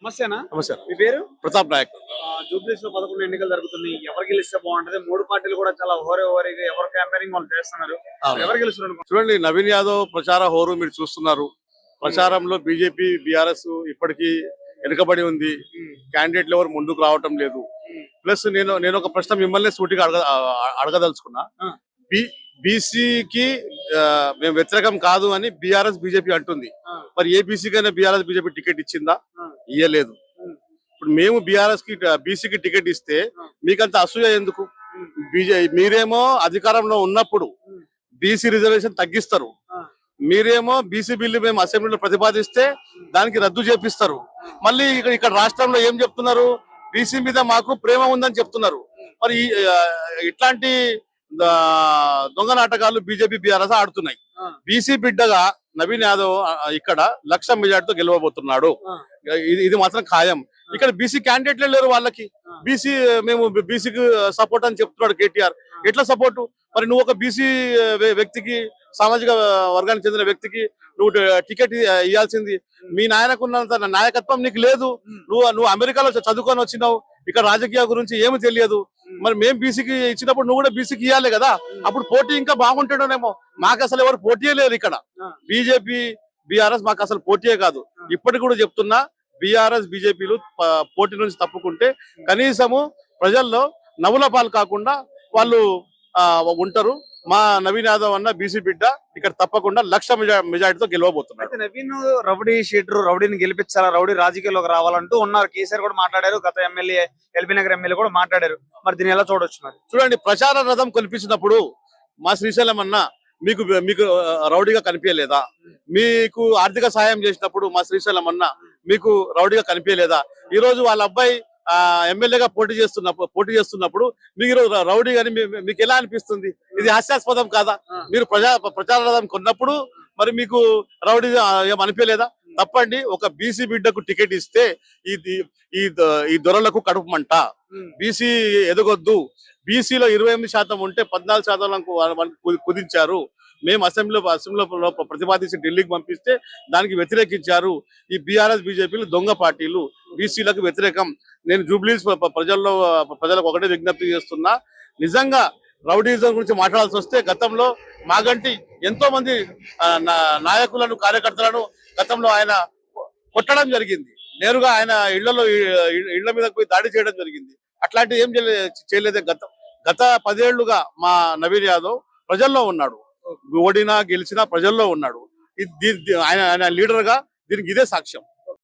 నమస్తేనా? నమస్తే. మీ పేరు? ప్రతాప్ నాయక్. జూబ్లీస్ లో 11 ఎన్నికలు జరుగుతున్నాయి. ఎవరు గెలిస్తే బాగుంటది? 3 పార్టీలు కూడా చాలా హోరీగా ఎవరు క్యాంపెయినింగ్ వాళ్ళు చేస్తున్నారు. ఎవరు గెలుస్తున్నారు? చూడండి, నవీన్ యాదవ్ ప్రచార హోరు మీరు చూస్తున్నారు. ప్రచారంలో బీజేపీ బీఆర్ఎస్ ఇప్పటికీ వెనుకబడి ఉంది. క్యాండిడేట్లు ఎవరు ముందుకు రావటం లేదు. ప్లస్ నేను ఒక ప్రశ్న మిమ్మల్ని సూటిగా అడగదలుచుకున్నా. బీసీకి మేము వ్యతిరేకం కాదు అని బీఆర్ఎస్ బీజేపీ అంటుంది. మరి ఏ బీసీకైనా బీఆర్ఎస్ బీజేపీ టికెట్ ఇచ్చిందా? ఇయ్యలేదు. ఇప్పుడు మేము బీఆర్ఎస్ కి బీసీకి టికెట్ ఇస్తే మీకంత అసూయ ఎందుకు? మీరేమో అధికారంలో ఉన్నప్పుడు బీసీ రిజర్వేషన్ తగ్గిస్తారు, మీరేమో బీసీ బిల్లు మేము అసెంబ్లీలో ప్రతిపాదిస్తే దానికి రద్దు చేపిస్తారు. మళ్ళీ ఇక్కడ రాష్ట్రంలో ఏం చెప్తున్నారు? బీసీ మీద మాకు ప్రేమ ఉందని చెప్తున్నారు. మరి ఇట్లాంటి దొంగ నాటకాలు బీజేపీ బీఆర్ఎస్ ఆడుతున్నాయి. బీసీ బిడ్డగా నవీన్ యాదవ్ ఇక్కడ 1,00,000 మెజార్టీతో గెలవబోతున్నాడు. ఇది మాత్రం ఖాయం. ఇక్కడ బీసీ క్యాండిడేట్లే లేరు. వాళ్ళకి మేము బీసీకి సపోర్ట్ అని చెప్తున్నాడు కేటీఆర్. ఎట్లా సపోర్టు? మరి నువ్వు ఒక బీసీ వ్యక్తికి, సామాజిక వర్గానికి చెందిన వ్యక్తికి నువ్వు టికెట్ ఇవ్వాల్సింది. మీ నాయనకున్నంత నాయకత్వం నీకు లేదు. నువ్వు అమెరికాలో చదువుకొని వచ్చినావు, ఇక్కడ రాజకీయ గురించి ఏమి తెలియదు. మరి మేము బీసీకి ఇచ్చినప్పుడు నువ్వు కూడా బీసీకి ఇవ్వాలి కదా. అప్పుడు పోటీ ఇంకా బాగుంటాడేమో. మాకు అసలు ఎవరు పోటీయే లేరు ఇక్కడ. బీజేపీ బీఆర్ఎస్ మాకు అసలు పోటీయే కాదు. ఇప్పటికి కూడా చెప్తున్నా, బీఆర్ఎస్ బీజేపీలు పోటీ నుంచి తప్పుకుంటే కనీసము ప్రజల్లో నవ్వుల పాలు కాకుండా వాళ్ళు ఉంటారు. మా నవీన్ యాదవ్ అన్న బీసీ బిడ్డ ఇక్కడ తప్పకుండా 1,00,000 మెజార్టీతో గెలవబోతున్నారు. నవీన్ రౌడీ షీటర్, రౌడీని గెలిపించాలా, రౌడీ రాజకీయాల్లోకి రావాలంటూ ఉన్నారు. కేసీఆర్ కూడా మాట్లాడారు, గత ఎమ్మెల్యే ఎల్బీ నగర్ ఎమ్మెల్యే కూడా మాట్లాడారు. మరి దీన్ని ఎలా చూడొచ్చు? మరి చూడండి, ప్రచార రథం కల్పించినప్పుడు మా శ్రీశైలం అన్న మీకు మీకు రౌడీగా కనిపించలేదా? మీకు ఆర్థిక సాయం చేసినప్పుడు మా శ్రీశైలం అన్న మీకు రౌడీగా కనిపించలేదా? ఈ రోజు వాళ్ళ అబ్బాయి ఎమ్మెల్యేగా పోటీ చేస్తున్నప్పుడు మీరు రౌడీ అని మీకు ఎలా అనిపిస్తుంది? ఇది హాస్యాస్పదం కాదా? మీరు ప్రచార రథం కొన్నప్పుడు మరి మీకు రౌడీ ఏమనిపించలేదా? తప్పండి. ఒక బీసీ బిడ్డకు టికెట్ ఇస్తే ఈ దొరలకు కడుపు మంట. బీసీ ఎదగొద్దు. బీసీలో 28% ఉంటే 14% కుదించారు. మేము అసెంబ్లీలో ప్రతిపాదించి ఢిల్లీకి పంపిస్తే దానికి వ్యతిరేకించారు. ఈ బీఆర్ఎస్ బీజేపీలు దొంగ పార్టీలు, బీసీలకు వ్యతిరేకం. నేను జూబ్లీస్ ప్రజలకు ఒకటే విజ్ఞప్తి చేస్తున్నా. నిజంగా రౌడీజం గురించి మాట్లాడాల్సి వస్తే గతంలో మాగంటి ఎంతో మంది నాయకులను, కార్యకర్తలను గతంలో ఆయన కొట్టడం జరిగింది. నేరుగా ఆయన ఇళ్ల మీద పోయి దాడి చేయడం జరిగింది. అట్లాంటివి ఏం చేయలేదే. గత 10 ఏళ్లుగా మా నవీన్ యాదవ్ ప్రజల్లో ఉన్నాడు. ఓడినా గెలిచినా ప్రజల్లో ఉన్నాడు. ఆయన లీడర్ గా దీనికి ఇదే సాక్ష్యం.